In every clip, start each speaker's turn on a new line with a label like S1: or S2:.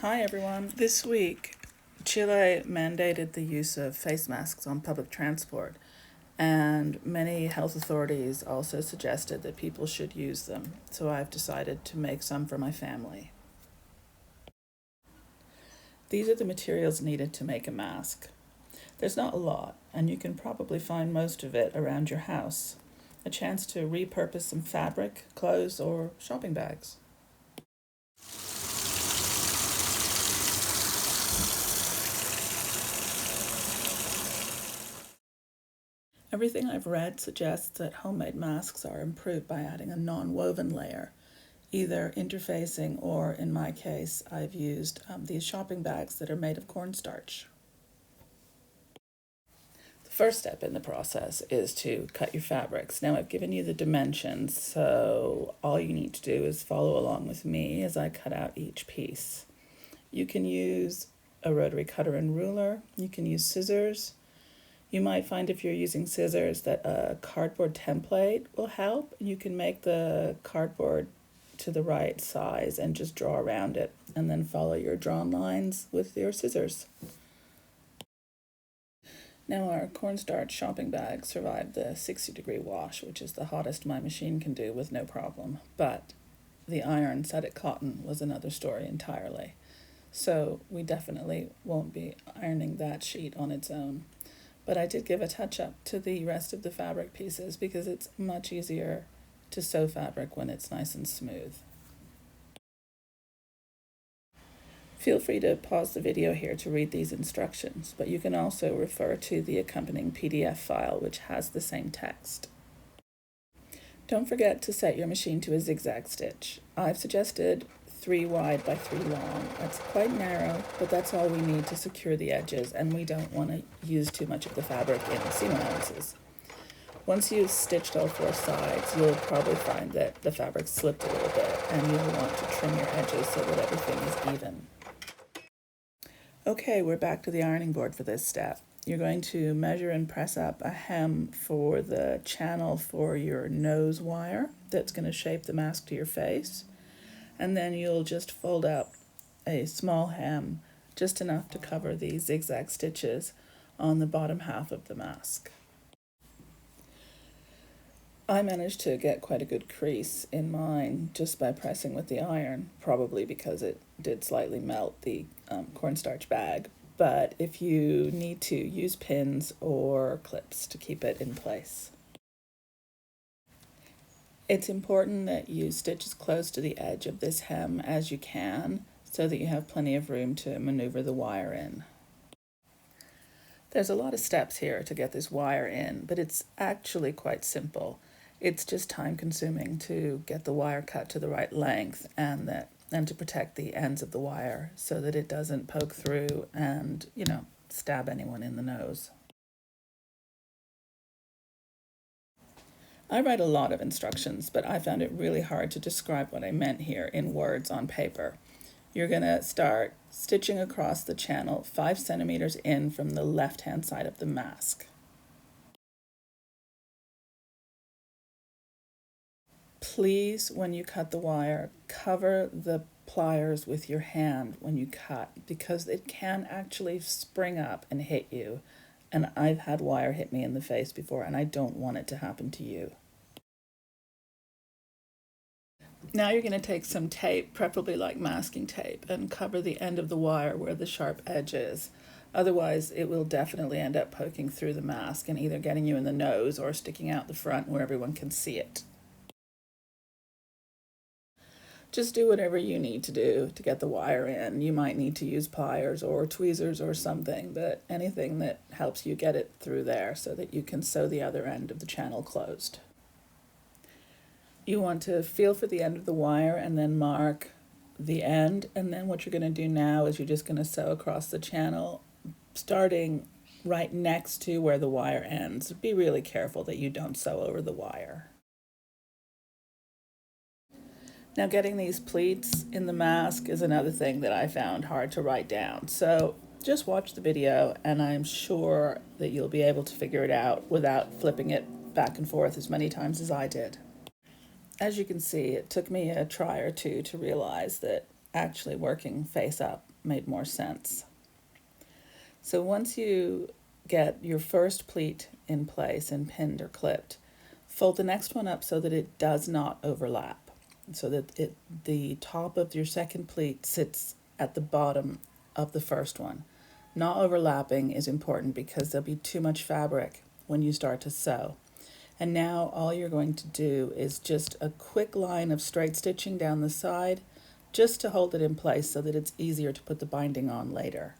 S1: Hi everyone. This week, Chile mandated the use of face masks on public transport, and many health authorities also suggested that people should use them. So I've decided to make some for my family. These are the materials needed to make a mask. There's not a lot, and you can probably find most of it around your house. A chance to repurpose some fabric, clothes, or shopping bags. Everything I've read suggests that homemade masks are improved by adding a non-woven layer, either interfacing or, in my case, I've used these shopping bags that are made of cornstarch. The first step in the process is to cut your fabrics. Now I've given you the dimensions, so all you need to do is follow along with me as I cut out each piece. You can use a rotary cutter and ruler, you can use scissors. You might find if you're using scissors that a cardboard template will help. You can make the cardboard to the right size and just draw around it and then follow your drawn lines with your scissors. Now our cornstarch shopping bag survived the 60-degree wash, which is the hottest my machine can do with no problem. But the iron set at cotton was another story entirely. So we definitely won't be ironing that sheet on its own. But I did give a touch-up to the rest of the fabric pieces because it's much easier to sew fabric when it's nice and smooth. Feel free to pause the video here to read these instructions, but you can also refer to the accompanying PDF file which has the same text. Don't forget to set your machine to a zigzag stitch. I've suggested 3 wide by 3 long. That's quite narrow, but that's all we need to secure the edges, and we don't want to use too much of the fabric in seam allowances. Once you've stitched all 4 sides, you'll probably find that the fabric slipped a little bit, and you'll want to trim your edges so that everything is even. Okay, we're back to the ironing board for this step. You're going to measure and press up a hem for the channel for your nose wire that's going to shape the mask to your face. And then you'll just fold up a small hem, just enough to cover the zigzag stitches on the bottom half of the mask. I managed to get quite a good crease in mine just by pressing with the iron, probably because it did slightly melt the cornstarch bag. But if you need to, use pins or clips to keep it in place. It's important that you stitch as close to the edge of this hem as you can so that you have plenty of room to maneuver the wire in. There's a lot of steps here to get this wire in, but it's actually quite simple. It's just time consuming to get the wire cut to the right length and to protect the ends of the wire so that it doesn't poke through and, stab anyone in the nose. I write a lot of instructions, but I found it really hard to describe what I meant here in words on paper. You're going to start stitching across the channel 5 centimeters in from the left-hand side of the mask. Please, when you cut the wire, cover the pliers with your hand when you cut because it can actually spring up and hit you. And I've had wire hit me in the face before, and I don't want it to happen to you. Now you're going to take some tape, preferably like masking tape, and cover the end of the wire where the sharp edge is. Otherwise, it will definitely end up poking through the mask and either getting you in the nose or sticking out the front where everyone can see it. Just do whatever you need to do to get the wire in. You might need to use pliers or tweezers or something, but anything that helps you get it through there so that you can sew the other end of the channel closed. You want to feel for the end of the wire and then mark the end, and then what you're going to do now is you're just going to sew across the channel starting right next to where the wire ends. Be really careful that you don't sew over the wire. Now getting these pleats in the mask is another thing that I found hard to write down. So just watch the video and I'm sure that you'll be able to figure it out without flipping it back and forth as many times as I did. As you can see, it took me a try or two to realize that actually working face up made more sense. So once you get your first pleat in place and pinned or clipped, fold the next one up so that it does not overlap, so that the top of your second pleat sits at the bottom of the first one. Not overlapping is important because there'll be too much fabric when you start to sew. And now all you're going to do is just a quick line of straight stitching down the side, just to hold it in place so that it's easier to put the binding on later.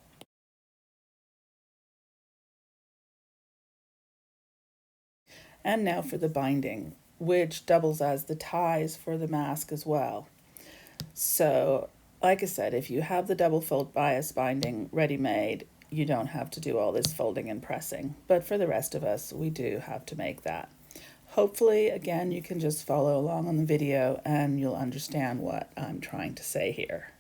S1: And now for the binding, which doubles as the ties for the mask as well. So, like I said, if you have the double fold bias binding ready-made, you don't have to do all this folding and pressing. But for the rest of us, we do have to make that. Hopefully, again, you can just follow along on the video and you'll understand what I'm trying to say here.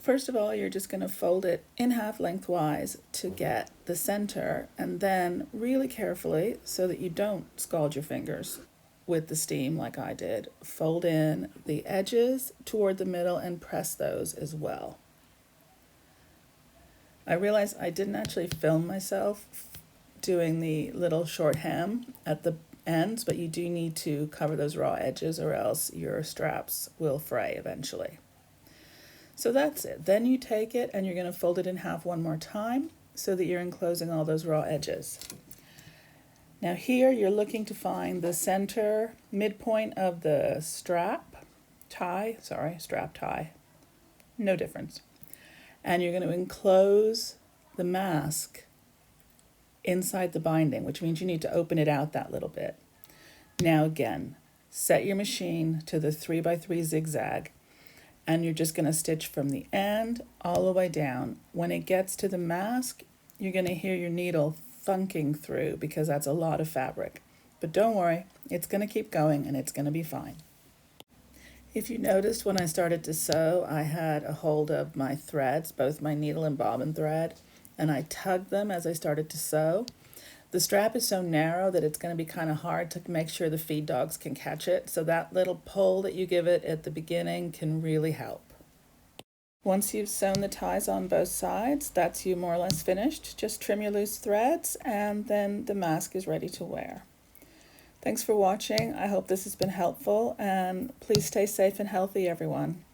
S1: First of all, you're just going to fold it in half lengthwise to get the center, and then really carefully, so that you don't scald your fingers with the steam like I did, fold in the edges toward the middle and press those as well. I realized I didn't actually film myself doing the little short hem at the ends, but you do need to cover those raw edges or else your straps will fray eventually. So that's it. Then you take it and you're going to fold it in half one more time so that you're enclosing all those raw edges. Now here you're looking to find the center midpoint of the strap tie, no difference. And you're going to enclose the mask inside the binding, which means you need to open it out that little bit. Now again, set your machine to the 3x3 zigzag, and you're just going to stitch from the end all the way down. When it gets to the mask, you're going to hear your needle thunking through because that's a lot of fabric. But don't worry, it's going to keep going and it's going to be fine. If you noticed when I started to sew, I had a hold of my threads, both my needle and bobbin thread, and I tugged them as I started to sew. The strap is so narrow that it's going to be kind of hard to make sure the feed dogs can catch it, so that little pull that you give it at the beginning can really help. Once you've sewn the ties on both sides, that's you more or less finished. Just trim your loose threads and then the mask is ready to wear. Thanks for watching. I hope this has been helpful, and please stay safe and healthy, everyone.